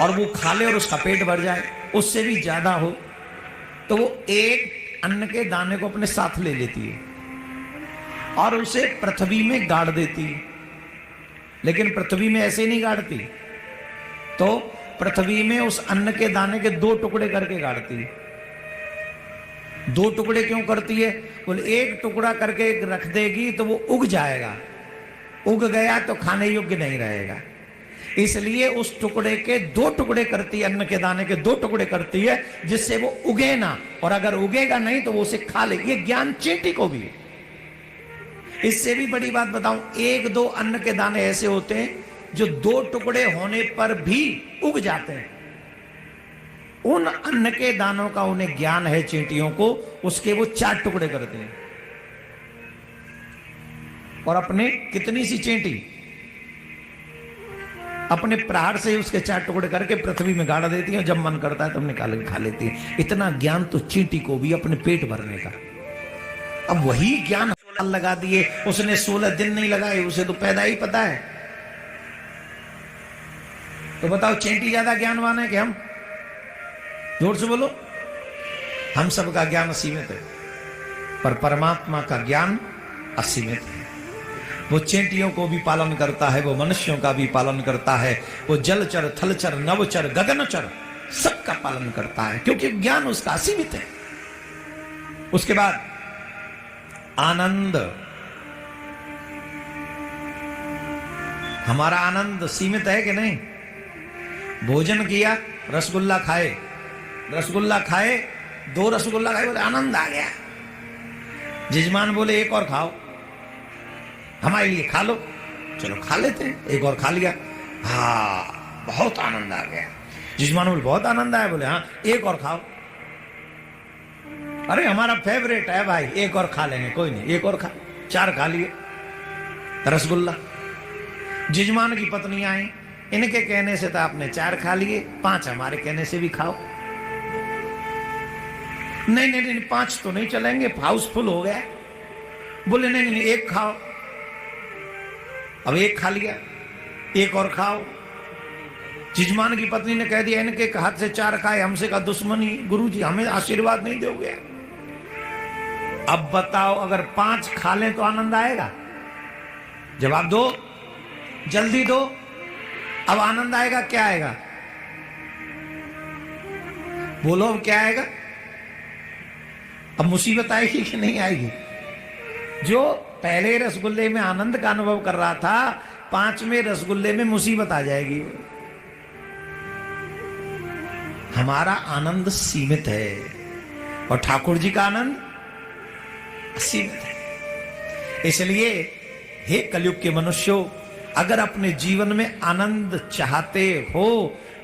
और वो खा ले और उसका पेट भर जाए, उससे भी ज्यादा हो, तो वो एक अन्न के दाने को अपने साथ ले लेती है और उसे पृथ्वी में गाड़ देती है। लेकिन पृथ्वी में ऐसे नहीं गाड़ती, तो पृथ्वी में उस अन्न के दाने के 2 टुकड़े करके गाड़ती है। 2 टुकड़े क्यों करती है? बोले एक टुकड़ा करके रख देगी तो वो उग जाएगा, उग गया तो खाने योग्य नहीं रहेगा, इसलिए उस टुकड़े के 2 टुकड़े करती है, अन्न के दाने के 2 टुकड़े करती है, जिससे वो उगे ना, और अगर उगेगा नहीं तो वो उसे खा ले। ये ज्ञान चींटी को भी है। इससे भी बड़ी बात बताऊं, 1-2 अन्न के दाने ऐसे होते हैं जो 2 टुकड़े होने पर भी उग जाते हैं। उन अन्न के दानों का उन्हें ज्ञान है चींटियों को, उसके वो 4 टुकड़े करते हैं। और अपने कितनी सी चींटी अपने प्रहार से उसके 4 टुकड़े करके पृथ्वी में गाड़ देती है, जब मन करता है तब निकाल के खा लेती है। इतना ज्ञान तो चींटी को भी अपने पेट भरने का। अब वही ज्ञान लगा दिए, उसने 16 दिन नहीं लगाए, उसे तो पैदा ही पता है। तो बताओ चींटी ज्यादा ज्ञानवान है कि हम? जोर से बोलो। हम सबका ज्ञान असीमित है, पर परमात्मा का ज्ञान असीमित है। वो चींटियों को भी पालन करता है, वो मनुष्यों का भी पालन करता है, वो जलचर, थलचर, नवचर, गगनचर सबका पालन करता है, क्योंकि ज्ञान उसका असीमित है। उसके बाद आनंद, हमारा आनंद सीमित है कि नहीं? भोजन किया, रसगुल्ला खाए, 2 रसगुल्ला खाए, बोले आनंद आ गया। जजमान बोले एक और खाओ, हमारे लिए खा लो, चलो खा लेते हैं। एक और खा लिया, हाँ बहुत आनंद आ गया। जजमान बोले बहुत आनंद आया, बोले हाँ एक और खाओ। अरे हमारा फेवरेट है भाई, एक और खा लेंगे, कोई नहीं, एक और खा। 4 खा लिए रसगुल्ला। जजमान की पत्नी आई, इनके कहने से तो आपने 4 खा लिए, 5 हमारे कहने से भी खाओ। नहीं नहीं नहीं 5 तो नहीं चलेंगे, हाउसफुल हो गया। बोले नहीं नहीं 1 खाओ। अब 1 खा लिया, 1 और खाओ। जजमान की पत्नी ने कह दिया इनके हाथ से 4 खाए, हमसे का दुश्मनी, गुरुजी हमें आशीर्वाद नहीं दोगे। अब बताओ अगर 5 खा लें तो आनंद आएगा? जवाब दो, जल्दी दो। अब आनंद आएगा, क्या आएगा? बोलो अब क्या आएगा? अब मुसीबत आएगी कि नहीं आएगी? जो पहले रसगुल्ले में आनंद का अनुभव कर रहा था, 5वें रसगुल्ले में मुसीबत आ जाएगी। हमारा आनंद सीमित है और ठाकुर जी का आनंद असीमित है। इसलिए हे कलयुग के मनुष्यों, अगर अपने जीवन में आनंद चाहते हो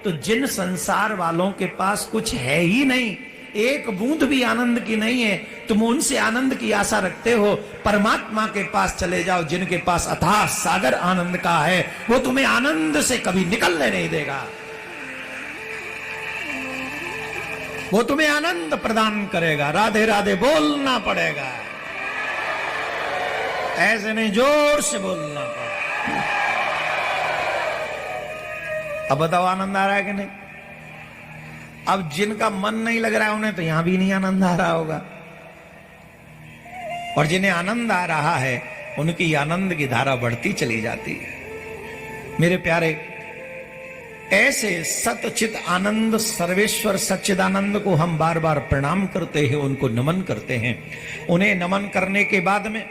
तो जिन संसार वालों के पास कुछ है ही नहीं, एक बूंद भी आनंद की नहीं है, तुम उनसे आनंद की आशा रखते हो, परमात्मा के पास चले जाओ जिनके पास अथाह सागर आनंद का है। वो तुम्हें आनंद से कभी निकलने नहीं देगा, वो तुम्हें आनंद प्रदान करेगा। राधे राधे बोलना पड़ेगा, ऐसे नहीं जोर से बोलना पड़ेगा। अब बताओ आनंद आ रहा है कि नहीं? अब जिनका मन नहीं लग रहा है उन्हें तो यहां भी नहीं आनंद आ रहा होगा, और जिन्हें आनंद आ रहा है उनकी आनंद की धारा बढ़ती चली जाती है। मेरे प्यारे, ऐसे सतचित आनंद सर्वेश्वर सच्चिदानंद को हम बार बार प्रणाम करते हैं, उनको नमन करते हैं। उन्हें नमन करने के बाद में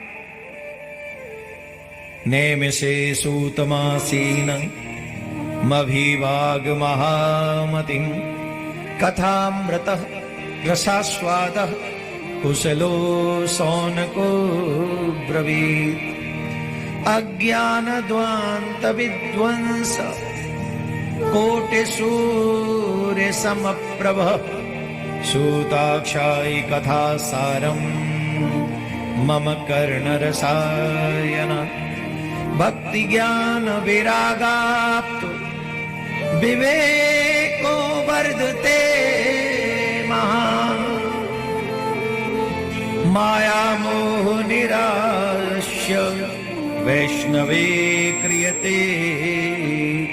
नेमिषे सूतमासीन मभिवाग महामतिं कथामृत रसास्वाद कुशलो सौनको ब्रवीत अज्ञान द्वांत विध्वंस कोटि सूर्य समप्रभ सूताक्षाई कथा सारम मम कर्ण रसायन भक्ति ज्ञान विरागाप्त विवेको वर्धते महान माया मोह निराश्य वैष्णवे क्रियते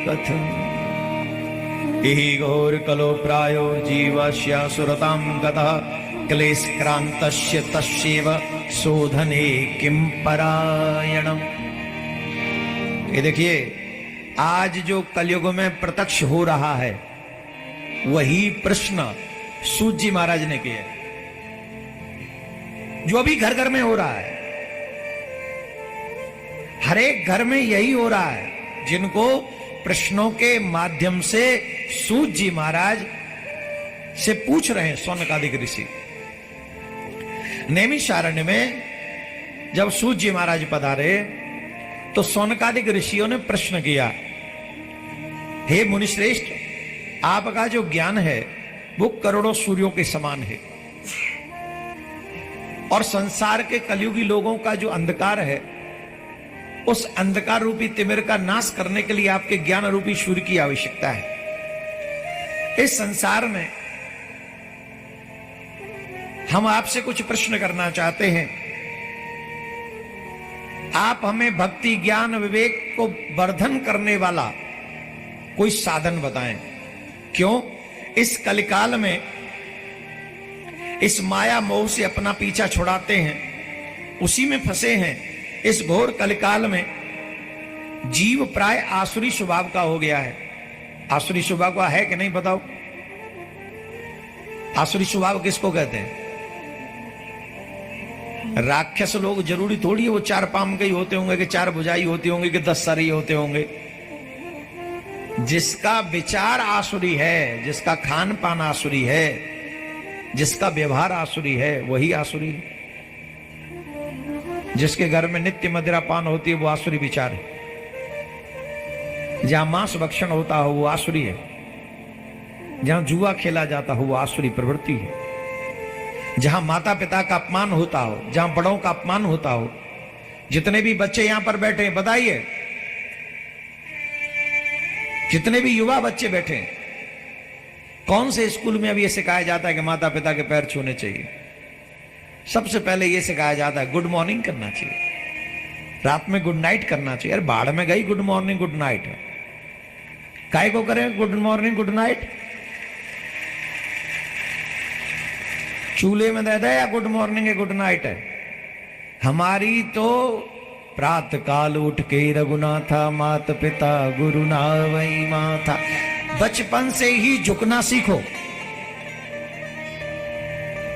कथम। इहि घोर कलो प्रायो जीवस्य सुरतां गतः क्लेश क्रांतस्य तस्यैव शोधने किं परायणम। ये देखिए, आज जो कलयुग में प्रत्यक्ष हो रहा है वही प्रश्न सूत जी महाराज ने किया, जो अभी घर घर में हो रहा है। हर एक घर में यही हो रहा है, जिनको प्रश्नों के माध्यम से सूत जी महाराज से पूछ रहे हैं सौनकादिक ऋषि। नैमिषारण्य में जब सूत जी महाराज पधारे तो सौनकादिक ऋषियों ने प्रश्न किया, हे मुनिश्रेष्ठ, आपका जो ज्ञान है वो करोड़ों सूर्यों के समान है, और संसार के कलयुगी लोगों का जो अंधकार है, उस अंधकार रूपी तिमिर का नाश करने के लिए आपके ज्ञान रूपी सूर्य की आवश्यकता है। इस संसार में हम आपसे कुछ प्रश्न करना चाहते हैं, आप हमें भक्ति ज्ञान विवेक को वर्धन करने वाला कोई साधन बताएं। क्यों इस कलिकाल में इस माया मोह से अपना पीछा छुड़ाते हैं, उसी में फंसे हैं। इस घोर कलिकाल में जीव प्राय आसुरी स्वभाव का हो गया है। आसुरी स्वभाव का है कि नहीं बताओ? आसुरी स्वभाव किसको कहते हैं? राक्षस लोग जरूरी थोड़ी है वो 4 पाम के ही होते होंगे, कि 4 भुजाई होती होंगी, कि 10 सर ही होते होंगे। जिसका विचार आसुरी है, जिसका खान पान आसुरी है, जिसका व्यवहार आसुरी है, वही आसुरी है। जिसके घर में नित्य मदिरा पान होती है वो आसुरी विचार है। जहां मांस भक्षण होता हो वो आसुरी है। जहां जुआ खेला जाता हो वो आसुरी प्रवृत्ति है। जहां माता पिता का अपमान होता हो, जहां बड़ों का अपमान होता हो। जितने भी बच्चे यहां पर बैठे हैं बताइए, जितने भी युवा बच्चे बैठे हैं, कौन से स्कूल में अभी ये सिखाया जाता है कि माता पिता के पैर छूने चाहिए? सबसे पहले ये सिखाया जाता है गुड मॉर्निंग करना चाहिए, रात में गुड नाइट करना चाहिए। यार बाढ़ में गई गुड मॉर्निंग गुड नाइट, काय को करें गुड मॉर्निंग गुड नाइट? चूल्हे में दे दे या गुड मॉर्निंग है गुड नाइट है? हमारी तो प्रातः काल उठ के रघुनाथा, मात पिता गुरु नावई माथा। बचपन से ही झुकना सीखो।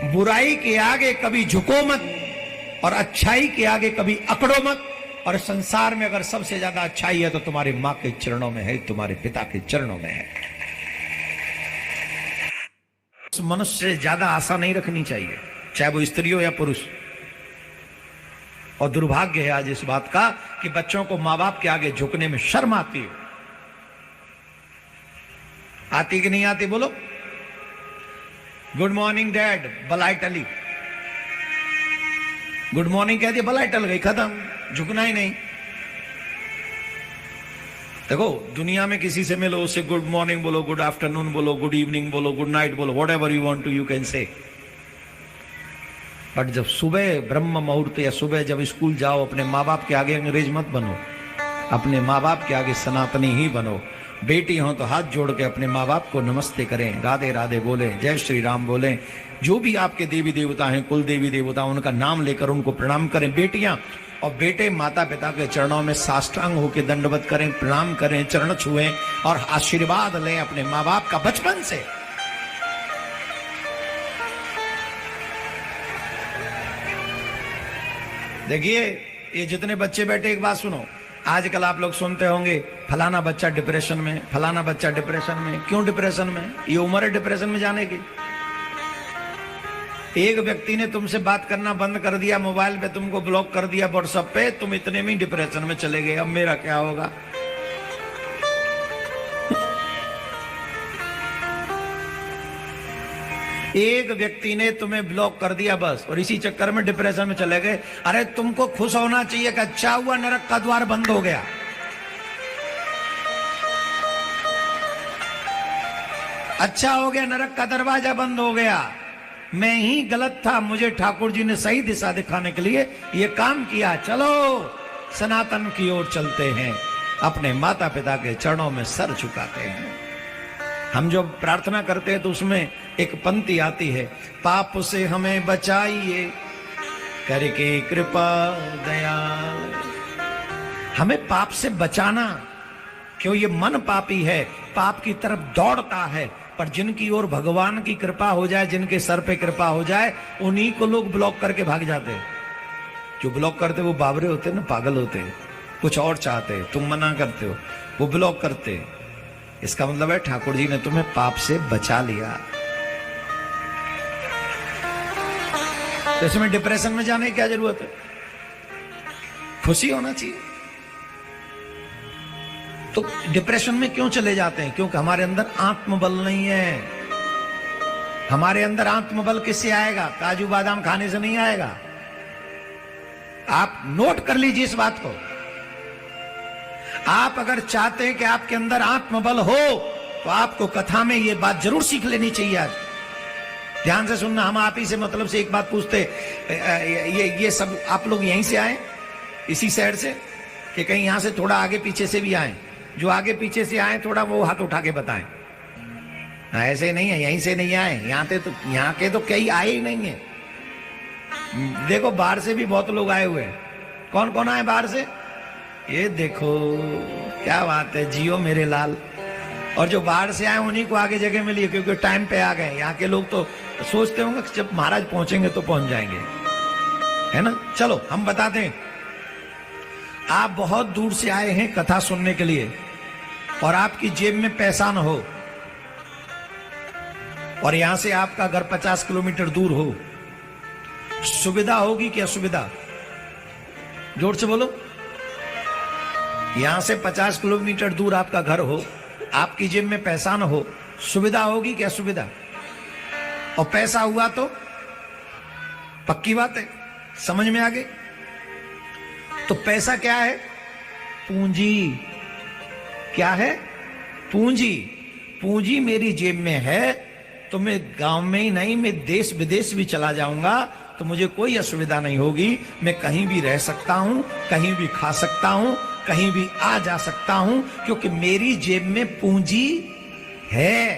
बुराई के आगे कभी झुको मत, और अच्छाई के आगे कभी अकड़ो मत। और संसार में अगर सबसे ज्यादा अच्छाई है तो तुम्हारी मां के चरणों में है, तुम्हारे पिता के चरणों में है। मनुष्य से ज्यादा आशा नहीं रखनी चाहिए, चाहे वो स्त्री हो या पुरुष। और दुर्भाग्य है आज इस बात का कि बच्चों को मां बाप के आगे झुकने में शर्म आती है। आती कि नहीं आती बोलो? गुड मॉर्निंग डैड, बलाई टली। गुड मॉर्निंग कह दिया, बलाई टल गई, खत्म, झुकना ही नहीं। देखो दुनिया में किसी से मिलो, उससे गुड मॉर्निंग बोलो, गुड आफ्टरनून बोलो, गुड इवनिंग बोलो, गुड नाइट बोलो, whatever you want to you can say. But जब सुबह ब्रह्म मुहूर्त या सुबह जब स्कूल जाओ, अपने माँ बाप के आगे अंग्रेज मत बनो, अपने माँ बाप के आगे सनातनी ही बनो। बेटी हो तो हाथ जोड़ के अपने माँ बाप को नमस्ते करें, राधे राधे बोलें, जय श्री राम बोलें। जो भी आपके देवी देवता हैं, कुल देवी देवता, उनका नाम लेकर उनको प्रणाम करें। बेटियां और बेटे माता पिता के चरणों में साष्टांग होकर दंडवत करें, प्रणाम करें, चरण छुएं और आशीर्वाद लें अपने माँ बाप का बचपन से। देखिए ये जितने बच्चे बैठे, एक बात सुनो, आजकल आप लोग सुनते होंगे फलाना बच्चा डिप्रेशन में, फलाना बच्चा डिप्रेशन में। क्यों डिप्रेशन में? ये उम्र है डिप्रेशन में जाने की। एक व्यक्ति ने तुमसे बात करना बंद कर दिया, मोबाइल पे तुमको ब्लॉक कर दिया, व्हाट्सएप पे, तुम इतने में डिप्रेशन में चले गए। अब मेरा क्या होगा? एक व्यक्ति ने तुम्हें ब्लॉक कर दिया बस, और इसी चक्कर में डिप्रेशन में चले गए। अरे तुमको खुश होना चाहिए कि अच्छा हुआ नरक का द्वार बंद हो गया। अच्छा हो गया, नरक का दरवाजा बंद हो गया। मैं ही गलत था, मुझे ठाकुर जी ने सही दिशा दिखाने के लिए ये काम किया। चलो सनातन की ओर चलते हैं, अपने माता पिता के चरणों में सर झुकाते हैं। हम जो प्रार्थना करते हैं तो उसमें एक पंक्ति आती है, पाप से हमें बचाइए करके कृपा दयाल। हमें पाप से बचाना, क्यों ये मन पापी है, पाप की तरफ दौड़ता है। पर जिनकी ओर भगवान की कृपा हो जाए, जिनके सर पे कृपा हो जाए, उन्हीं को लोग ब्लॉक करके भाग जाते हैं। जो ब्लॉक करते वो बावरे होते ना, पागल होते, कुछ और चाहते, तुम मना करते हो, वो ब्लॉक करते। इसका मतलब है ठाकुर जी ने तुम्हें पाप से बचा लिया। तो इसमें डिप्रेशन में जाने की क्या जरूरत है, खुशी होना चाहिए। तो डिप्रेशन में क्यों चले जाते हैं? क्योंकि हमारे अंदर आत्मबल नहीं है। हमारे अंदर आत्मबल किससे आएगा? काजू बादाम खाने से नहीं आएगा। आप नोट कर लीजिए इस बात को। आप अगर चाहते हैं कि आपके अंदर आत्मबल हो तो आपको कथा में यह बात जरूर सीख लेनी चाहिए। आज ध्यान से सुनना। हम आप ही से मतलब से एक बात पूछते, ये सब आप लोग यहीं से आए, इसी शहर से, कि कहीं यहां से थोड़ा आगे पीछे से भी आए? जो आगे पीछे से आए थोड़ा वो हाथ उठा के बताएं। ऐसे नहीं है, यहीं से नहीं आए, यहाँ के तो कई आए ही नहीं है। देखो बाहर से भी बहुत लोग आए हुए हैं। कौन कौन आए बाहर से? ये देखो, क्या बात है, जियो मेरे लाल। और जो बाहर से आए उन्हीं को आगे जगह मिली, क्योंकि टाइम पे आ गए। यहाँ के लोग तो सोचते होंगे कि जब महाराज पहुंचेंगे तो पहुंच जाएंगे, है ना। चलो हम बताते हैं। आप बहुत दूर से आए हैं कथा सुनने के लिए, और आपकी जेब में पैसा न हो, और यहां से आपका घर 50 किलोमीटर दूर हो, सुविधा होगी कि असुविधा? जोर से बोलो। यहां से 50 किलोमीटर दूर आपका घर हो, आपकी जेब में पैसा न हो, सुविधा होगी कि असुविधा? और पैसा हुआ तो पक्की बात है, समझ में आ गई। तो पैसा क्या है? पूंजी। क्या है? पूंजी। पूंजी मेरी जेब में है तो मैं गांव में ही नहीं, मैं देश विदेश भी चला जाऊंगा तो मुझे कोई असुविधा नहीं होगी। मैं कहीं भी रह सकता हूं, कहीं भी खा सकता हूं, कहीं भी आ जा सकता हूं, क्योंकि मेरी जेब में पूंजी है।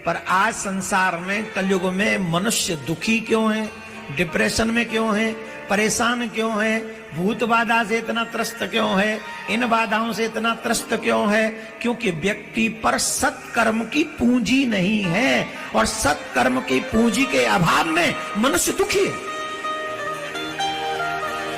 पर आज संसार में, कलयुग में मनुष्य दुखी क्यों है, डिप्रेशन में क्यों है, परेशान क्यों है, भूत बाधा से इतना त्रस्त क्यों है, इन बाधाओं से इतना त्रस्त क्यों है? क्योंकि व्यक्ति पर सत्कर्म की पूंजी नहीं है, और सत्कर्म की पूंजी के अभाव में मनुष्य दुखी है।